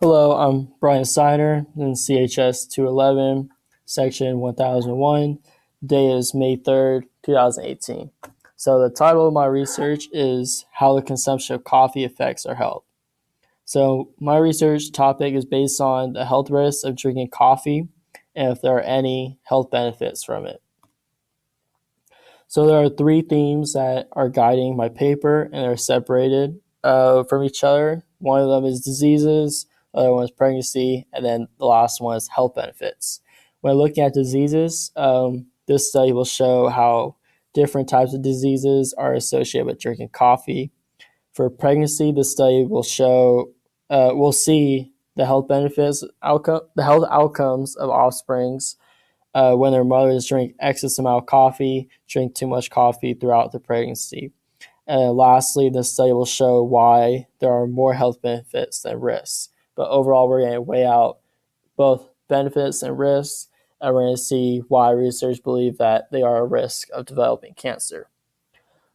Hello, I'm Brian Ceinar in CHS 211, section 1001. Day is May 3rd, 2018. So the title of my research is How the Consumption of Coffee Affects Our Health. So my research topic is based on the health risks of drinking coffee and if there are any health benefits from it. So there are three themes that are guiding my paper, and they're separated from each other. One of them is diseases, the other one is pregnancy, and then the last one is health benefits. When looking at diseases, this study will show how different types of diseases are associated with drinking coffee. For pregnancy, the study will show, we'll see the health benefits, the health outcomes of offsprings when their mothers drink excess amount of coffee, drink too much coffee throughout the pregnancy. And then lastly, this study will show why there are more health benefits than risks. But overall, we're going to weigh out both benefits and risks, and we're going to see why researchers believe that they are a risk of developing cancer.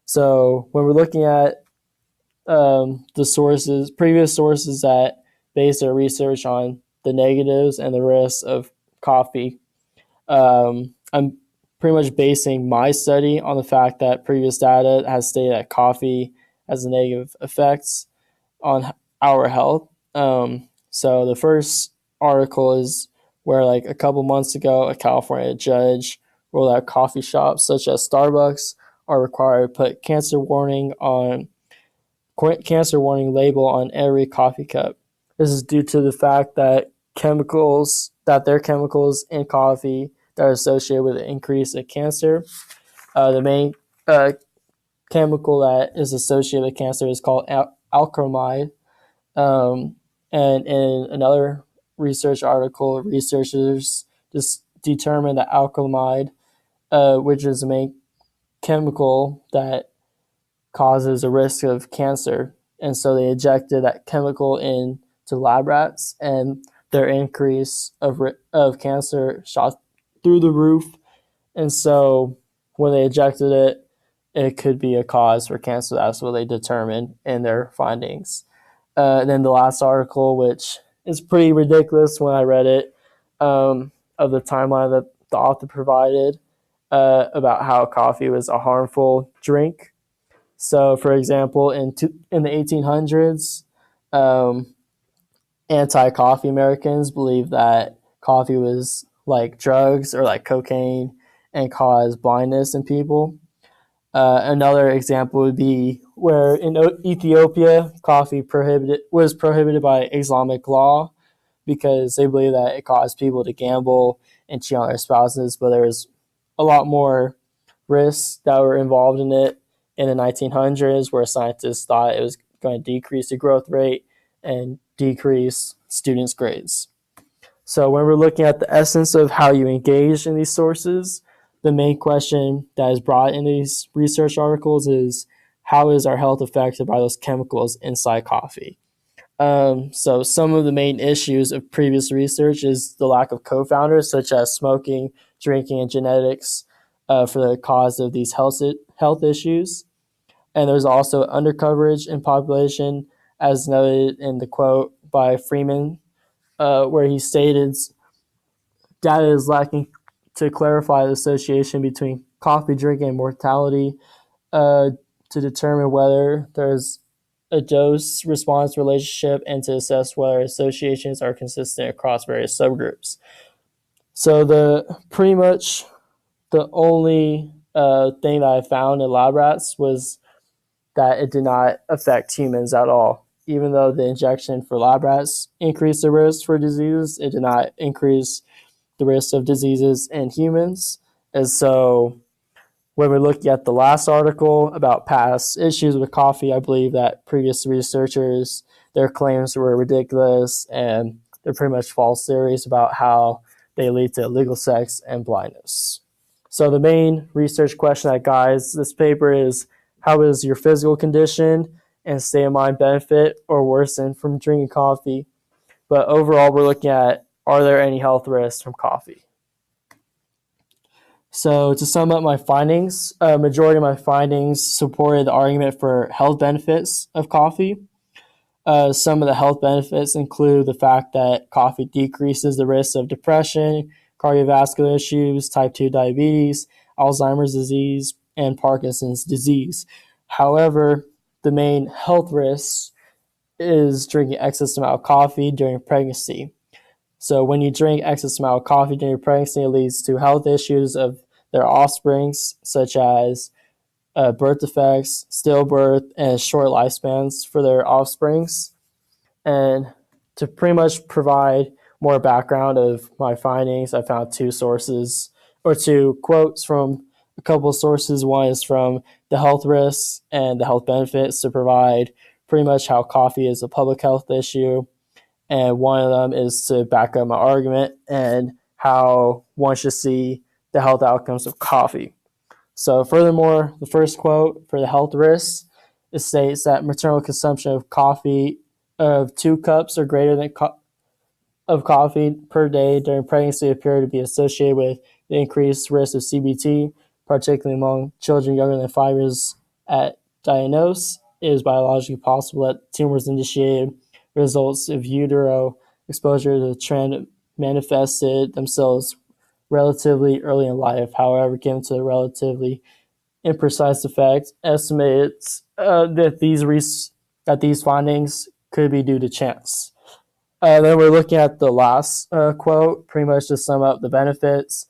So when we're looking at previous sources that base their research on the negatives and the risks of coffee, I'm pretty much basing my study on the fact that previous data has stated that coffee has a negative effects on our health. So the first article is where, like, a couple months ago, a California judge ruled out coffee shops such as Starbucks are required to put cancer warning label on every coffee cup. This is due to the fact that there are chemicals in coffee that are associated with an increase in cancer. The main chemical that is associated with cancer is called acrylamide. And in another research article, researchers just determined that acrylamide, which is the main chemical that causes a risk of cancer. And so they injected that chemical into lab rats, and their increase of cancer shot through the roof. And so when they injected it, it could be a cause for cancer. That's what they determined in their findings. And then the last article, which is pretty ridiculous when I read it, of the timeline that the author provided about how coffee was a harmful drink. So, for example, in the 1800s, anti-coffee Americans believed that coffee was like drugs or like cocaine and caused blindness in people. Another example would be where in Ethiopia, coffee was prohibited by Islamic law because they believe that it caused people to gamble and cheat on their spouses, but there was a lot more risks that were involved in it in the 1900s, where scientists thought it was going to decrease the growth rate and decrease students' grades. So when we're looking at the essence of how you engage in these sources, the main question that is brought in these research articles is, how is our health affected by those chemicals inside coffee? So some of the main issues of previous research is the lack of co-founders, such as smoking, drinking, and genetics, for the cause of these health issues. And there's also undercoverage in population, as noted in the quote by Freeman, where he stated, data is lacking to clarify the association between coffee drinking and mortality, to determine whether there's a dose-response relationship, and to assess whether associations are consistent across various subgroups. So pretty much the only thing that I found in lab rats was that it did not affect humans at all. Even though the injection for lab rats increased the risk for diseases, it did not increase the risk of diseases in humans. And so when we're looking at the last article about past issues with coffee, I believe that previous researchers, their claims were ridiculous, and they're pretty much false theories about how they lead to illegal sex and blindness. So the main research question that guides this paper is, how is your physical condition and state of mind benefit or worsen from drinking coffee? But overall, we're looking at, are there any health risks from coffee? So to sum up my findings, a majority of my findings supported the argument for health benefits of coffee. Some of the health benefits include the fact that coffee decreases the risk of depression, cardiovascular issues, type 2 diabetes, Alzheimer's disease, and Parkinson's disease. However, the main health risk is drinking excess amount of coffee during pregnancy. So when you drink excess amount of coffee during pregnancy, it leads to health issues of their offsprings, such as birth defects, stillbirth, and short lifespans for their offsprings. And to pretty much provide more background of my findings, I found two sources or two quotes from a couple of sources. One is from the health risks and the health benefits to provide pretty much how coffee is a public health issue. And one of them is to back up my argument and how one should see the health outcomes of coffee. So, furthermore, the first quote for the health risks, it states that maternal consumption of coffee of 2 cups or greater than of coffee per day during pregnancy appear to be associated with the increased risk of CBT, particularly among children younger than 5 years at diagnosis. It is biologically possible that tumors initiated results of utero exposure to the trend manifested themselves relatively early in life. However, given to the relatively imprecise effect, estimates that these findings could be due to chance. Then we're looking at the last quote, pretty much to sum up the benefits.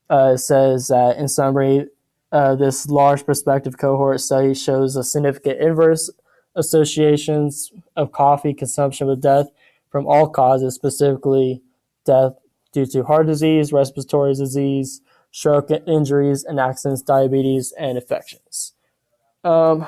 It says that, in summary, this large prospective cohort study shows a significant inverse associations of coffee consumption with death from all causes, specifically death due to heart disease, respiratory disease, stroke injuries, and accidents, diabetes, and infections. Then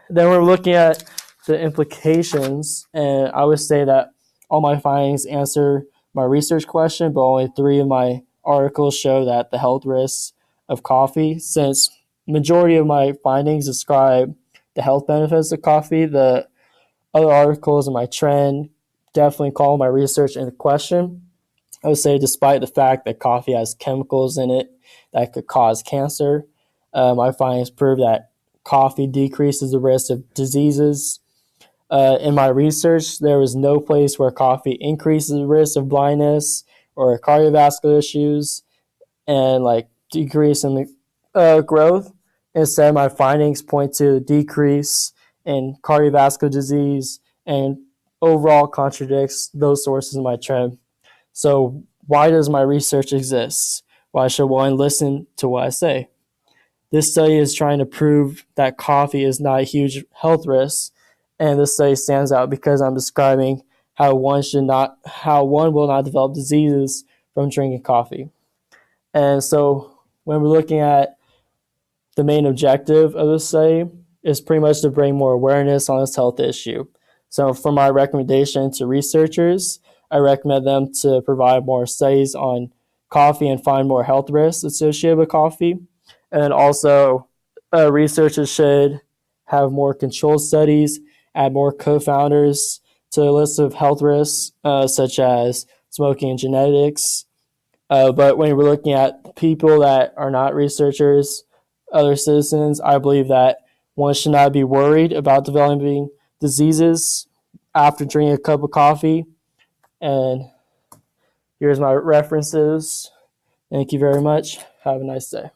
we're looking at the implications, and I would say that all my findings answer my research question, but only 3 of my articles show that the health risks of coffee. Since majority of my findings describe the health benefits of coffee, the other articles in my trend definitely call my research into question. I would say, despite the fact that coffee has chemicals in it that could cause cancer, my findings prove that coffee decreases the risk of diseases. In my research, there was no place where coffee increases the risk of blindness or cardiovascular issues and decrease in the growth. Instead, my findings point to a decrease in cardiovascular disease and overall contradicts those sources in my trend. So why does my research exist? Why should one listen to what I say? This study is trying to prove that coffee is not a huge health risk, and this study stands out because I'm describing how one will not develop diseases from drinking coffee. And so when we're looking at the main objective of this study is pretty much to bring more awareness on this health issue. So for my recommendation to researchers, I recommend them to provide more studies on coffee and find more health risks associated with coffee. And also, researchers should have more controlled studies, add more co-founders to the list of health risks, such as smoking and genetics. But when we're looking at people that are not researchers, other citizens, I believe that one should not be worried about developing diseases after drinking a cup of coffee. And here's my references. Thank you very much. Have a nice day.